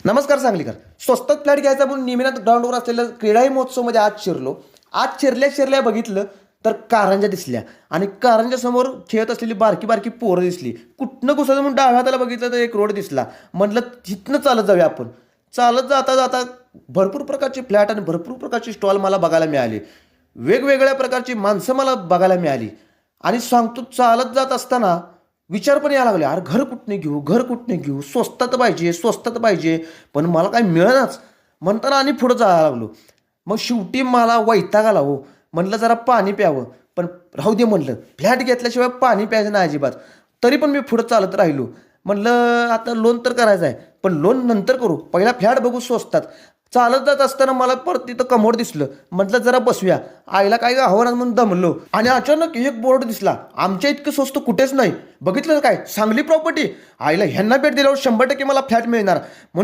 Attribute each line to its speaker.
Speaker 1: नमस्कार सांगलीकर. स्वस्तात फ्लॅट घ्यायचा म्हणून निमिनाथ ग्राउंडवर असलेल्या क्रीडाई महोत्सवमध्ये आज शिरलो. आज शिरल्या बघितलं तर कारंजा दिसल्या आणि कारंजा समोर खेळत असलेली बारकी बारकी पोरं दिसली. कुठनं घुसायचं म्हणून डाव्या हाताला बघितलं तर एक रोड दिसला. म्हटलं तिथनं चालत जाऊया आपण. चालत जाता जाता भरपूर प्रकारचे फ्लॅट आणि भरपूर प्रकारची स्टॉल मला बघायला मिळाली. वेगवेगळ्या प्रकारची माणसं मला बघायला मिळाली. आणि सांगतो चालत जात असताना विचार पण यायला लागले, अरे घर कुठने घेऊ, स्वस्तात पाहिजे. पण मला काही मिळेनाच. म्हणताना आणि पुढं जायला लागलो. मग शेवटी मला वैताग आला हो. म्हटलं जरा पाणी प्यावं, पण राहू दे म्हटलं, फ्लॅट घेतल्याशिवाय पाणी प्यायचं नाही अजिबात. तरी पण मी पुढं चालत राहिलो. म्हटलं आता लोन तर करायचं आहे, पण लोन नंतर करू, पहिला फ्लॅट बघू स्वस्तात. चालत जात असताना मला परत तिथं कमोड दिसलं. म्हटलं जरा बसूया. आईला काय हवं म्हणून दमलो आणि अचानक एक बोर्ड दिसला, आमच्या इतकं स्वस्त कुठेच नाही. बघितलं काय, सांगली प्रॉपर्टी. आईला ह्यांना भेट दिल्यावर 100% मला फ्लॅट मिळणार म्हणून